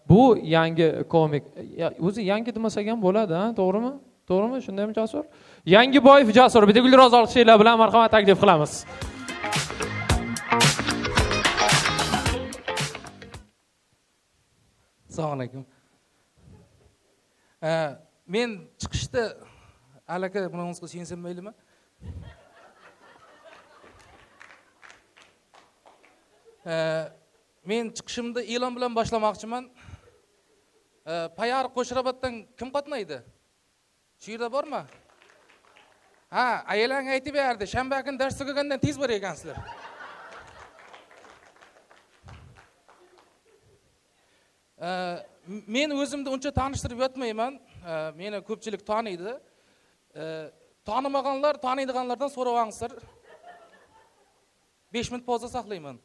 Bu yangi komik. O'zi yangi demasak ham bo'ladi, ha, to'g'rimi? To'g'rimi? Shundaymi, Jasur? Yangiboyev Jasur, bitta Gulroz olqishlar bilan marhamat taklif qilamiz. Assalomu alaykum. Men chiqishda alaka bunaqasiga sensam maylimi? Men chiqishimda e'lon bilan boshlamoqchiman. Payar Qo'shroboddan kim qatnaydi? Shu yerda bormi? Ha, ayelang aytib berdi. Shanba kuni dars tugagandan tez bor ekansizlar. Men o'zimni uncha tanishtirib yotmayman. Meni ko'pchilik taniydi. Tanimaganlar, taniydiganlardan so'rayvangsizlar. 5 minut pauza saqlayman.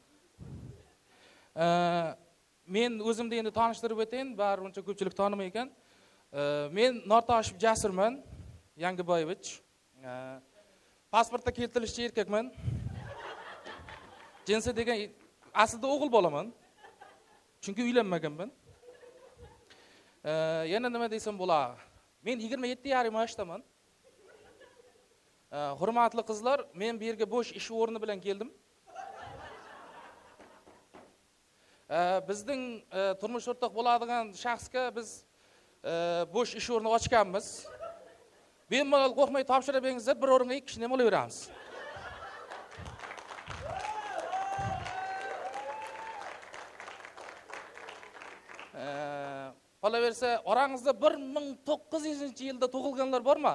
Men o'zimni endi tanishtirib o'tayin, bari uncha ko'pchilik tanimay ekan. Men Nortashev Jasurman, Yangiboyevich. Pasportda keltirilishi erkakman. Jinsi degan aslida o'g'il bolaman. Chunki uylanmaganman. Yana nima desam bo'ladi? Men 27,5 yoshdaman. Hurmatli qizlar, men bu yerga bo'sh ish o'rni bilan keldim. Bizning turmush o'rtoq bo'ladigan shaxsga biz bo'sh ish o'rni ochganmiz. Bemalol qo'rqmay topshirib beringizlar, bir o'ringa 2 kishini ham olaveramiz. Qolaversa, orangizda 1900-yilda tug'ilganlar bormi?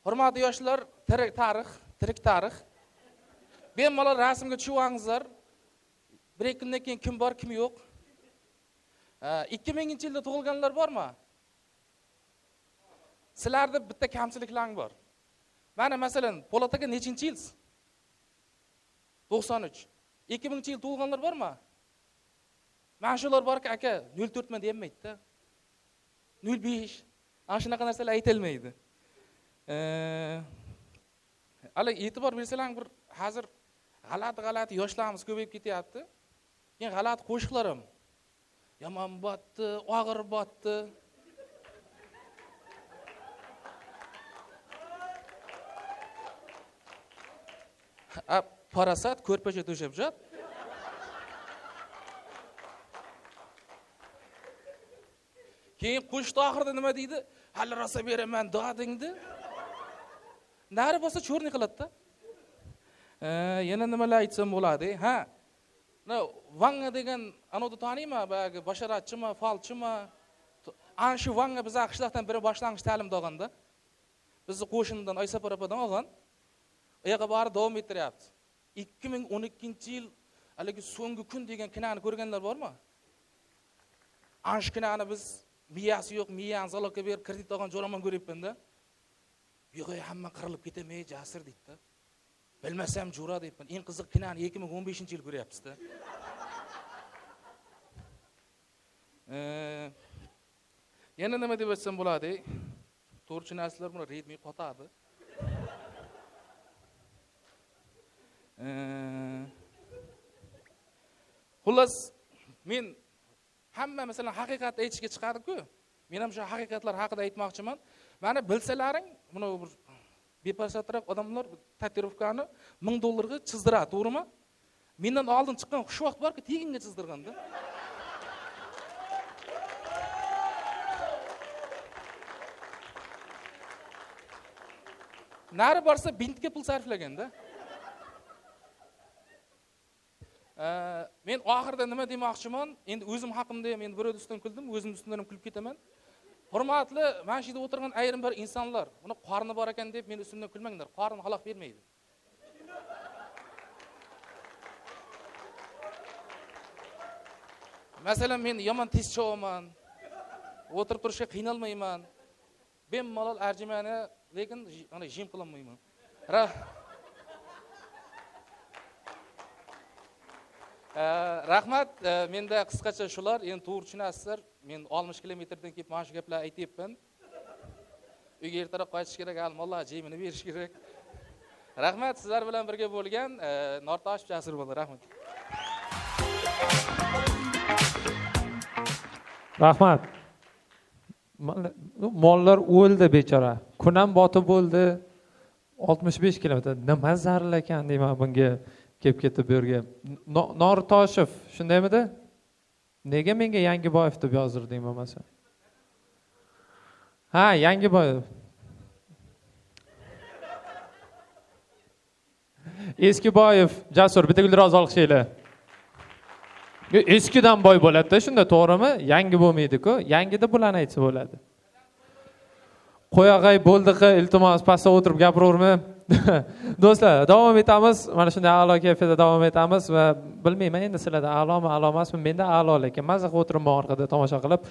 Hurmatli yoshlar, tirik tarix. Bemalol rasmga tushingizlar. Bir kundan keyin kim bor, kim yo'q. 2000-yilda tug'ilganlar bormi? Sizlarda bitta kamchiliklar bor. Mana masalan, Po'lataga nechinchi yil? 93. 2000-yil tug'ilganlar bormi? Mana shular borki, aka 04 man deyolmaydi-da. 05. Ana shunaqa narsalar aytilmaydi. Ala e'tibor bersalar, bir hozir g'alati yoshlarimiz ko'payib ketyapti. Keyin g'alati qo'shiqlar ham. Yomon botdi, og'ir botdi. Parasat ko'rpacha to'shab jot. Keyin qo'shiq oxirida nima deydi? Hali rosa beraman dodingni. Nari bo'lsa cho'rni qiladi-da. Yana nimalar aytsam bo'ladi? Ha. Vanga degan anodi taniymi? Bagi basharatchimi, falchimi? Ana shu Vanga biz qishloqdan biri boshlang'ich ta'limda olganda. Bizni qo'shindan Oysapar opadan olgan. U yerga borib davom ettiryapti. 2012-yil haligi so'nggi kun degan kinoni ko'rganlar bormi? Ana shu kinoni biz miyasi yo'q, miyani zaloqqa berib kredit olgan jo'raman ko'ryapman-da. Yo'q, hamma qirilib ketamay, Jasur deydi-da. Bilmasam jo'ra deyapman. Eng qiziq kinoni 2015-yil ko'ryapsiz-da. Yana nima deb aytsam bo'ladi? To'g'richilarlar buni redmi qotadi. Xullas, men hamma masalan haqiqatni aytishga chiqadi-ku. Men ham shu haqiqatlar haqida aytmoqchiman. Mana bilsalaring, buni bir bepasatroq odamlar tatuirovkani $1000 ga chizdiradi, to'g'rimi? Mendan oldin chiqqan xush vaqt borki, teginga chizdirganda. Nari borsa bintga pul sarflaganda. Men oxirida nima demoqchiman? Endi o'zim haqimda ham endi bir o'zimdan kuldim, o'zim ustidan ham kulib ketaman. Hurmatli, mana shu yerda o'tirgan ayrim bir insonlar, buni qorni bor ekan deb men ustimdan kulmanglar. Qorni xaloq bermaydi. Masalan, men yomon tez chovaman. O'tirib turishga qiynalmayman. Bemalol arjimani, lekin ana jim qilolmayman. Rahmat, menda qisqacha shular. Endi to'g'ri tushunasizlar. Men 60 kilometrdan kelib mana shu gaplarni aytayapman. Uyga ertaroq qaytish kerak, almalloh jemini berish kerak. Rahmat, sizlar bilan birga bo'lgan Nortashev Jasur bo'ldi. Rahmat. Rahmat. Mollar o'ldi bechora. Kun ham botib bo'ldi. 65 kilometr. Nima zaril ekan deyman bunga kelib ketib bu yerga. Nortoshev, shundaymidi? Nega menga Yangiboyev deb yozdirding bo'lmasa? Ha, Yangiboyev. Eskiboyev, Jasur, bitta guldiroz olqishinglar. Eskidan boy bo'ladi-da, shunda to'g'rimi? Yangi bo'lmaydi-ku. Yangida bularni aytsa bo'ladi. Qo'yag'ay bo'ldi-qi, iltimos, pastda o'tirib gapiraverma. Do'stlar, davom etamiz. Mana shunday a'lo kayfiyatda davom etamiz va bilmayman endi sizlarda a'lomi, a'lo emasmi? Menda a'lo, lekin mazza qilib o'tiribman orqada tomosha qilib.